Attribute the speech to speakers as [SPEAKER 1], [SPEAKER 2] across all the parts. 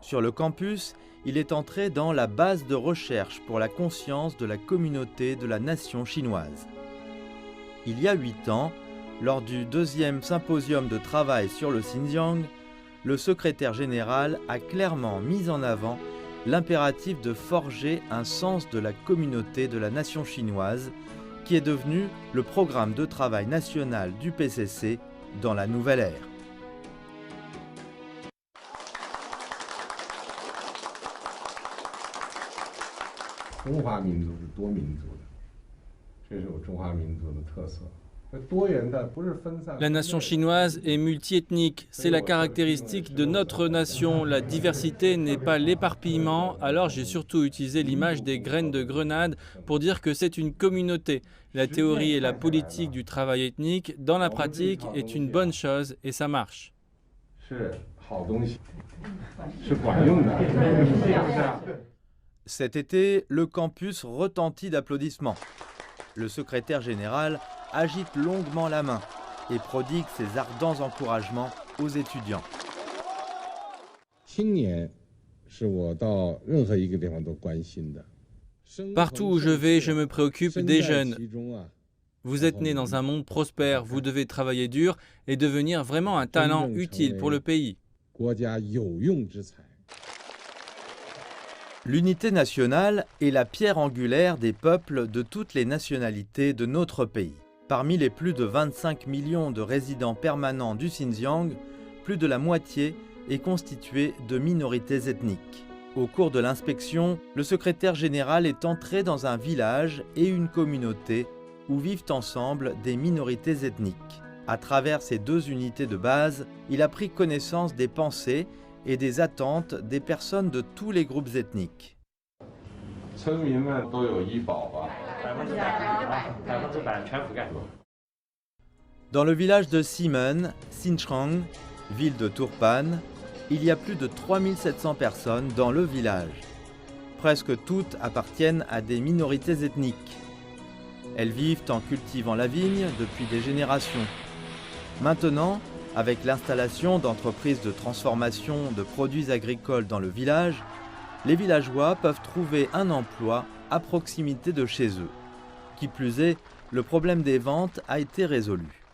[SPEAKER 1] Sur le campus, il est entré dans la base de recherche pour la conscience de la communauté de la nation chinoise. Il y a 8 ans, lors du 2e symposium de travail sur le Xinjiang, le secrétaire général a clairement mis en avant l'impératif de forger un sens de la communauté de la nation chinoise, qui est devenu le programme de travail national du PCC dans la nouvelle ère.
[SPEAKER 2] La nation chinoise est multiethnique, c'est la caractéristique de notre nation. La diversité n'est pas l'éparpillement, alors j'ai surtout utilisé l'image des graines de grenade pour dire que c'est une communauté. La théorie et la politique du travail ethnique, dans la pratique, est une bonne chose et ça marche.
[SPEAKER 1] Cet été, le campus retentit d'applaudissements. Le secrétaire général agite longuement la main et prodigue ses ardents encouragements aux étudiants.
[SPEAKER 2] Partout où je vais, je me préoccupe des jeunes. Vous êtes né dans un monde prospère, vous devez travailler dur et devenir vraiment un talent utile pour le pays.
[SPEAKER 1] L'unité nationale est la pierre angulaire des peuples de toutes les nationalités de notre pays. Parmi les plus de 25 millions de résidents permanents du Xinjiang, plus de la moitié est constituée de minorités ethniques. Au cours de l'inspection, le secrétaire général est entré dans un village et une communauté où vivent ensemble des minorités ethniques. À travers ces 2 unités de base, il a pris connaissance des pensées et des attentes des personnes de tous les groupes ethniques. Dans le village de Ximen, Xinchang, ville de Turpan, il y a plus de 3700 personnes dans le village. Presque toutes appartiennent à des minorités ethniques. Elles vivent en cultivant la vigne depuis des générations. Maintenant, avec l'installation d'entreprises de transformation de produits agricoles dans le village, les villageois peuvent trouver un emploi à proximité de chez eux. Qui plus est, le problème des ventes a été résolu.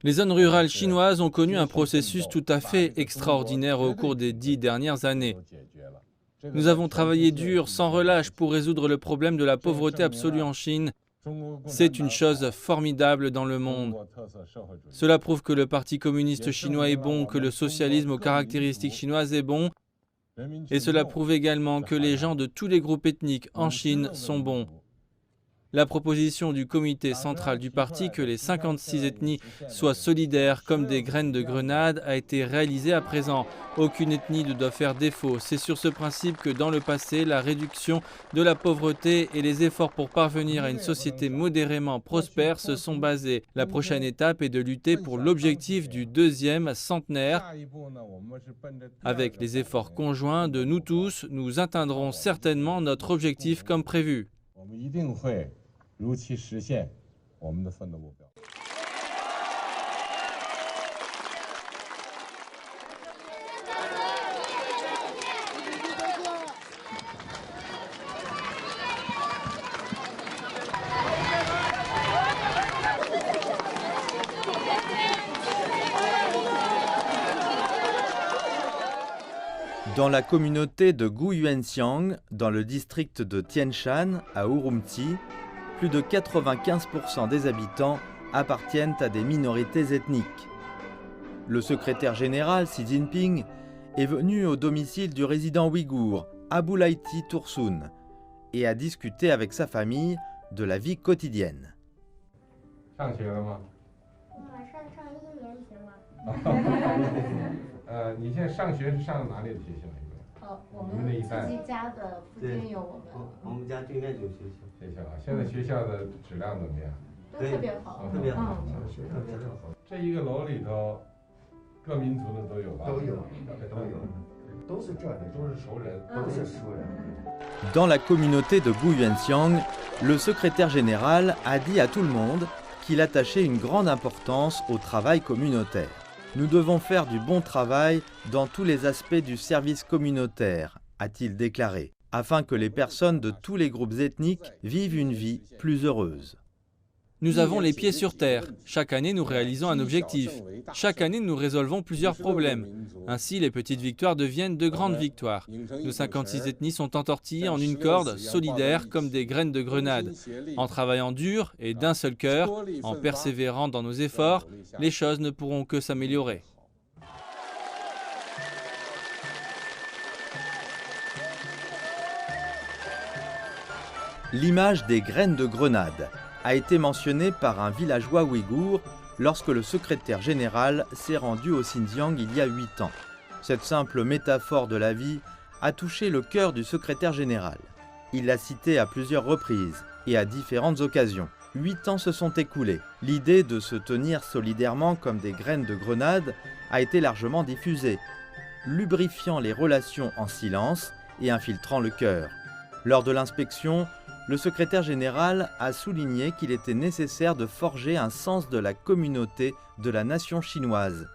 [SPEAKER 2] Les zones rurales chinoises ont connu un processus tout à fait extraordinaire au cours des 10 dernières années. Nous avons travaillé dur, sans relâche, pour résoudre le problème de la pauvreté absolue en Chine. C'est une chose formidable dans le monde. Cela prouve que le Parti communiste chinois est bon, que le socialisme aux caractéristiques chinoises est bon, et cela prouve également que les gens de tous les groupes ethniques en Chine sont bons. La proposition du comité central du parti que les 56 ethnies soient solidaires comme des graines de grenade a été réalisée à présent. Aucune ethnie ne doit faire défaut. C'est sur ce principe que dans le passé, la réduction de la pauvreté et les efforts pour parvenir à une société modérément prospère se sont basés. La prochaine étape est de lutter pour l'objectif du 2e centenaire. Avec les efforts conjoints de nous tous, nous atteindrons certainement notre objectif comme prévu.
[SPEAKER 1] Dans la communauté de Guyuanxiang, dans le district de Tianshan, à Urumqi, plus de 95% des habitants appartiennent à des minorités ethniques. Le secrétaire général Xi Jinping est venu au domicile du résident ouïghour, Abulaiti Tursun, et a discuté avec sa famille de la vie quotidienne. Dans la communauté de Guyuanxiang, le secrétaire général a dit à tout le monde qu'il attachait une grande importance au travail communautaire. Nous devons faire du bon travail dans tous les aspects du service communautaire, a-t-il déclaré, afin que les personnes de tous les groupes ethniques vivent une vie plus heureuse.
[SPEAKER 2] Nous avons les pieds sur terre. Chaque année, nous réalisons un objectif. Chaque année, nous résolvons plusieurs problèmes. Ainsi, les petites victoires deviennent de grandes victoires. Nos 56 ethnies sont entortillées en une corde, solidaires comme des graines de grenade. En travaillant dur et d'un seul cœur, en persévérant dans nos efforts, les choses ne pourront que s'améliorer.
[SPEAKER 1] L'image des graines de grenade a été mentionnée par un villageois ouïghour lorsque le secrétaire général s'est rendu au Xinjiang il y a 8 ans. Cette simple métaphore de la vie a touché le cœur du secrétaire général. Il l'a cité à plusieurs reprises et à différentes occasions. 8 ans se sont écoulés. L'idée de se tenir solidairement comme des graines de grenade a été largement diffusée, lubrifiant les relations en silence et infiltrant le cœur. Lors de l'inspection, le secrétaire général a souligné qu'il était nécessaire de forger un sens de la communauté de la nation chinoise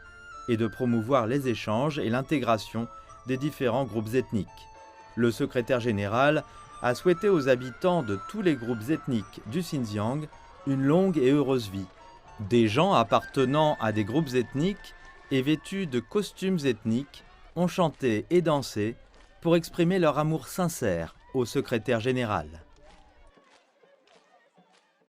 [SPEAKER 1] et de promouvoir les échanges et l'intégration des différents groupes ethniques. Le secrétaire général a souhaité aux habitants de tous les groupes ethniques du Xinjiang une longue et heureuse vie. Des gens appartenant à des groupes ethniques et vêtus de costumes ethniques ont chanté et dansé pour exprimer leur amour sincère au secrétaire général.